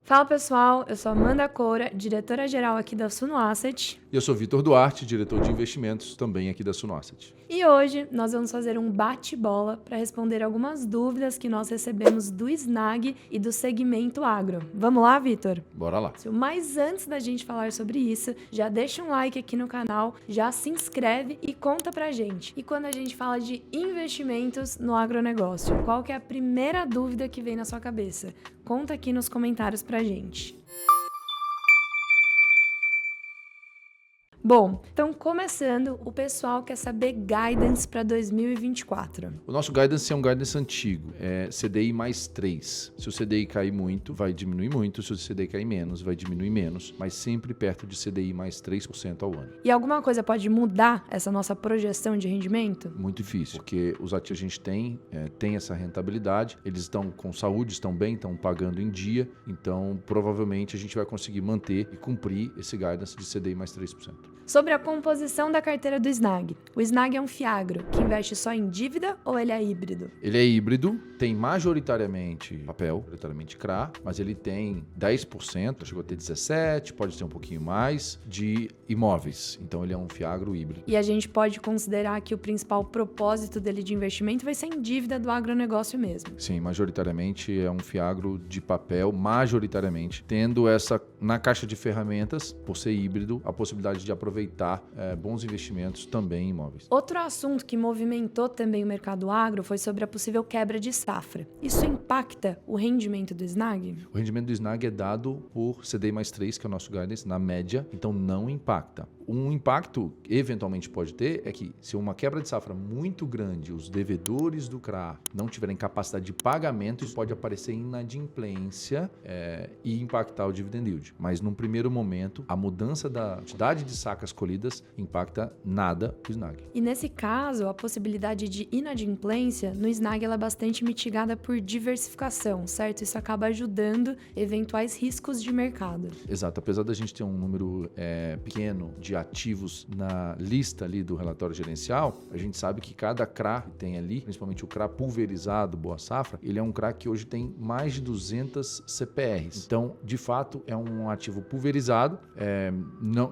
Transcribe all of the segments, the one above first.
Fala pessoal, eu sou Amanda Coura, diretora-geral aqui da Suno Asset. E eu sou Vitor Duarte, diretor de investimentos também aqui da Suno Asset. E hoje nós vamos fazer um bate-bola para responder algumas dúvidas que nós recebemos do SNAG e do segmento agro. Vamos lá, Vitor? Bora lá. Mas antes da gente falar sobre isso, já deixa um like aqui no canal, já se inscreve e conta pra gente. E quando a gente fala de investimentos no agronegócio, qual que é a primeira dúvida que vem na sua cabeça? Conta aqui nos comentários pra gente. Bom, então começando, o pessoal quer saber guidance para 2024. O nosso guidance é um guidance antigo, é CDI mais 3. Se o CDI cair muito, vai diminuir muito. Se o CDI cair menos, vai diminuir menos, mas sempre perto de CDI mais 3% ao ano. E alguma coisa pode mudar essa nossa projeção de rendimento? Muito difícil, porque os ativos que a gente tem essa rentabilidade, eles estão com saúde, estão bem, estão pagando em dia, então provavelmente a gente vai conseguir manter e cumprir esse guidance de CDI mais 3%. Sobre a composição da carteira do SNAG. O SNAG é um fiagro que investe só em dívida ou ele é híbrido? Ele é híbrido, tem majoritariamente papel, majoritariamente CRA, mas ele tem 10%, chegou a ter 17%, pode ter um pouquinho mais, de imóveis. Então ele é um fiagro híbrido. E a gente pode considerar que o principal propósito dele de investimento vai ser em dívida do agronegócio mesmo. Sim, majoritariamente é um fiagro de papel, majoritariamente, tendo essa, na caixa de ferramentas, por ser híbrido, a possibilidade de aproveitar bons investimentos também em imóveis. Outro assunto que movimentou também o mercado agro foi sobre a possível quebra de safra. Isso impacta o rendimento do SNAG? O rendimento do SNAG é dado por CDI mais 3, que é o nosso guidance, na média, então não impacta. Um impacto que eventualmente pode ter é que se uma quebra de safra muito grande, os devedores do CRA não tiverem capacidade de pagamento, isso pode aparecer inadimplência e impactar o dividend yield. Mas num primeiro momento, a mudança da quantidade de sacas colhidas impacta nada o SNAG. E nesse caso, a possibilidade de inadimplência no SNAG ela é bastante mitigada por diversificação, certo? Isso acaba ajudando eventuais riscos de mercado. Exato, apesar da gente ter um número pequeno de ativos na lista ali do relatório gerencial, a gente sabe que cada CRA que tem ali, principalmente o CRA pulverizado, Boa Safra, ele é um CRA que hoje tem mais de 200 CPRs. Então, de fato, é um ativo pulverizado,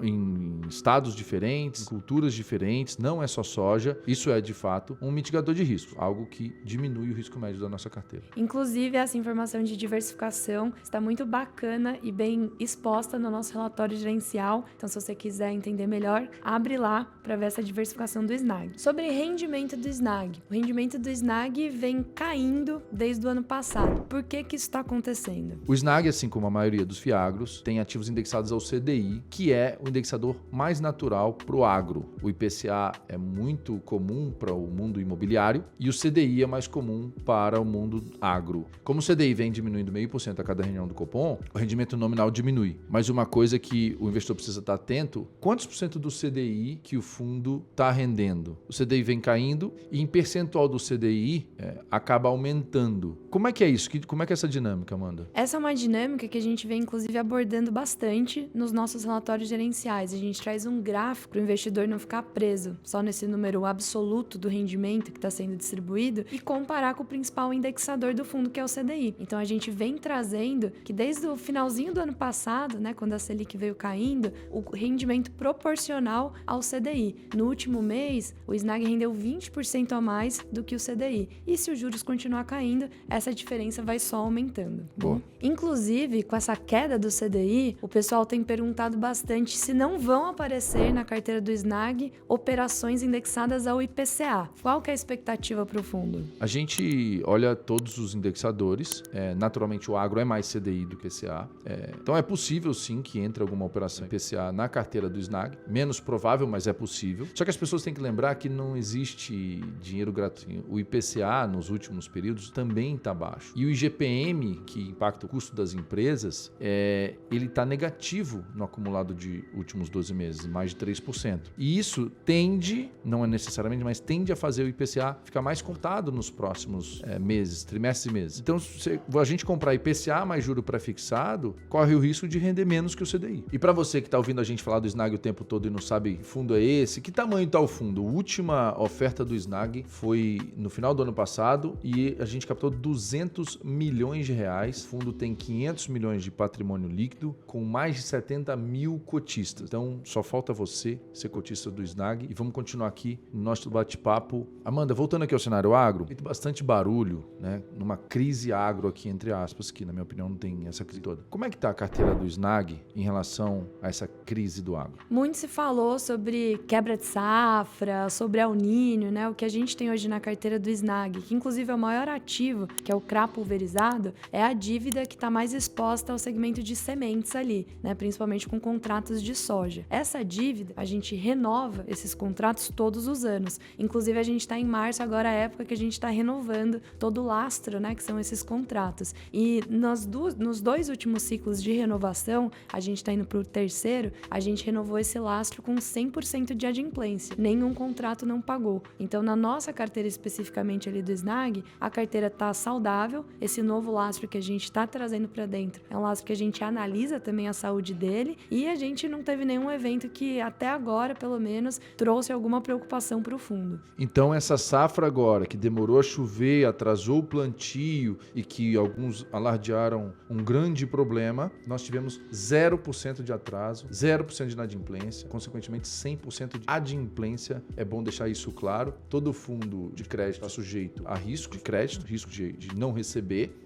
em estados diferentes, culturas diferentes, não é só soja. Isso é, de fato, um mitigador de risco, algo que diminui o risco médio da nossa carteira. Inclusive, essa informação de diversificação está muito bacana e bem exposta no nosso relatório gerencial. Então, se você quiser entender melhor, abre lá para ver essa diversificação do SNAG. Sobre rendimento do SNAG. O rendimento do SNAG vem caindo desde o ano passado. Por que isso está acontecendo? O SNAG, assim como a maioria dos fiagros, tem ativos indexados ao CDI, que é o indexador mais natural para o agro. O IPCA é muito comum para o mundo imobiliário e o CDI é mais comum para o mundo agro. Como o CDI vem diminuindo 0,5% a cada reunião do Copom, o rendimento nominal diminui. Mas uma coisa que o investidor precisa estar atento, quantos por cento do CDI que o fundo está rendendo? O CDI vem caindo e em percentual do CDI acaba aumentando. Como é que é isso? Como é que é essa dinâmica, Amanda? Essa é uma dinâmica que a gente vem, inclusive, abordando bastante nos nossos relatórios gerenciais. A gente traz um gráfico para o investidor não ficar preso só nesse número absoluto do rendimento que está sendo distribuído e comparar com o principal indexador do fundo, que é o CDI. Então, a gente vem trazendo que desde o finalzinho do ano passado, né, quando a Selic veio caindo, o rendimento proporcional ao CDI. No último mês, o SNAG rendeu 20% a mais do que o CDI. E se os juros continuar caindo, essa diferença vai só aumentando. Boa. Inclusive, com essa queda do CDI, o pessoal tem perguntado bastante se não vão aparecer na carteira do SNAG operações indexadas ao IPCA. Qual que é a expectativa para o fundo? A gente olha todos os indexadores. Naturalmente, o agro é mais CDI do que CA. Então, é possível, sim, que entre alguma operação IPCA na carteira do SNAG. Menos provável, mas é possível. Só que as pessoas têm que lembrar que não existe dinheiro gratuito. O IPCA, nos últimos períodos, também está baixo. E o IGPM, que impacta o custo das empresas, ele está negativo no acumulado de últimos 12 meses, mais de 3%. E isso tende, não é necessariamente, mas tende a fazer o IPCA ficar mais contado nos próximos meses, trimestres e meses. Então, se a gente comprar IPCA mais juro pré-fixado, corre o risco de render menos que o CDI. E para você que está ouvindo a gente falar do SNAG o tempo todo e não sabe que fundo é esse, que tamanho está o fundo? A última oferta do Snag foi no final do ano passado e a gente captou 200 milhões de reais. O fundo tem 500 milhões de patrimônio líquido com mais de 70 mil cotistas. Então, só falta você ser cotista do Snag e vamos continuar aqui no nosso bate-papo. Amanda, voltando aqui ao cenário agro, feito bastante barulho, né? Numa crise agro aqui, entre aspas, que na minha opinião não tem essa crise toda. Como é que está a carteira do Snag em relação a essa crise do agro? Muito se falou sobre quebra de safra, sobre El Niño, né? O que a gente tem hoje na carteira do Snag, que inclusive é o maior ativo, que é o CRA pulverizado, é a dívida que está mais exposta ao segmento de sementes ali, né? Principalmente com contratos de soja. Essa dívida, a gente renova esses contratos todos os anos. Inclusive, a gente está em março, agora é a época que a gente está renovando todo o lastro, né? Que são esses contratos. E nos 2 últimos ciclos de renovação, a gente está indo para o terceiro, a gente renovou esse lastro com 100% de adimplência. Nenhum contrato não pagou. Então, na nossa carteira especificamente ali do Snag, a carteira está saudável. Esse novo lastro que a gente está trazendo para dentro é um lastro que a gente analisa também a saúde dele e a gente não teve nenhum evento que até agora, pelo menos, trouxe alguma preocupação para o fundo. Então, essa safra agora, que demorou a chover, atrasou o plantio e que alguns alardearam um grande problema, nós tivemos 0% de atraso, 0% de inadimplência, consequentemente 100% de adimplência. É bom deixar isso claro. Todo fundo de crédito está sujeito a risco de crédito, risco de não receber,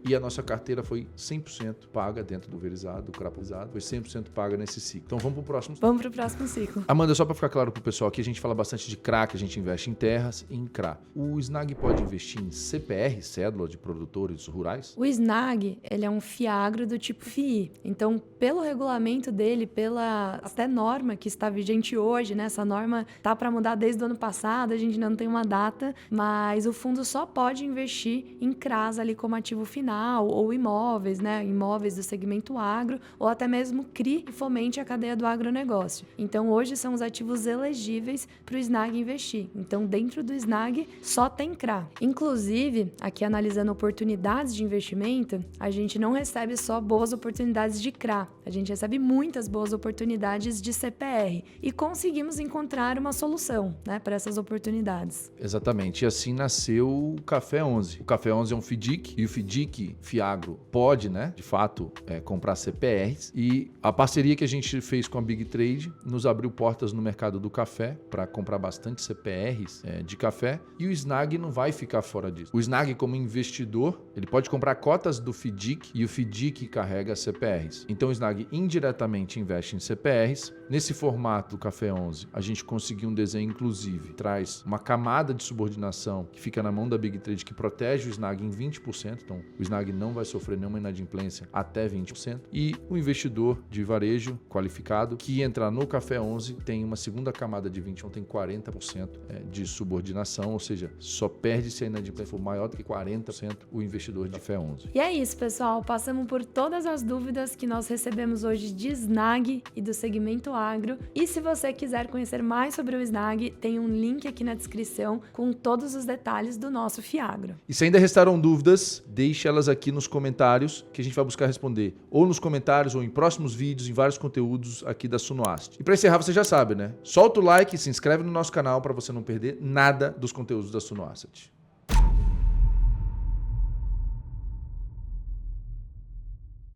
e a nossa carteira foi 100% paga dentro do verizado, do CRA pulverizado, foi 100% paga nesse ciclo. Então vamos para o próximo. Vamos para o próximo ciclo. Amanda, só para ficar claro para o pessoal aqui, a gente fala bastante de CRA, que a gente investe em terras e em CRA. O Snag pode investir em CPR, cédula de produtores rurais? O Snag, ele é um FIAGRO do tipo FII. Então, pelo regulamento dele, pela até norma que está vigente hoje, né? Essa norma tá para mudar desde o ano passado, a gente ainda não tem uma data, mas o fundo só pode investir em CRAs ali como ativo final ou imóveis, né? Imóveis do segmento agro ou até mesmo CRI e fomente a cadeia do agronegócio. Então, hoje são os ativos elegíveis para o Snag investir. Então, dentro do Snag só tem CRA. Inclusive, aqui analisando oportunidades de investimento, a gente não recebe só boas oportunidades de CRA, a gente recebe muitas boas oportunidades de CPR e conseguimos encontrar uma solução, né, para essas oportunidades. Exatamente, e assim nasceu o Café 11. O Café 11 é um FDIC e o FDIC Fiagro pode, né, de fato, comprar CPRs, e a parceria que a gente fez com a Big Trade nos abriu portas no mercado do café para comprar bastante CPRs de café, e o Snag não vai ficar fora disso. O Snag, como investidor, ele pode comprar cotas do FDIC e o FDIC carrega CPRs. Então o Snag indiretamente investe em CPRs. Nesse formato do Café 11, a gente conseguiu um desenho inclusive, traz uma camada de subordinação que fica na mão da Big Trade, que protege o Snag em 20%, então o Snag não vai sofrer nenhuma inadimplência até 20%, e o investidor de varejo qualificado que entrar no Café 11 tem uma segunda camada de 20%, então tem 40% de subordinação, ou seja, só perde se a inadimplência for maior do que 40% o investidor de Café 11. E é isso, pessoal, passamos por todas as dúvidas que nós recebemos hoje de Snag e do segmento agro, e se você quiser conhecer mais sobre o Snag, tem um link aqui na descrição com todos os detalhes do nosso Fiagro. E se ainda restaram dúvidas, deixe elas aqui nos comentários que a gente vai buscar responder, ou nos comentários ou em próximos vídeos, em vários conteúdos aqui da Sunoasset. E para encerrar, você já sabe, né? Solta o like e se inscreve no nosso canal para você não perder nada dos conteúdos da Sunoasset.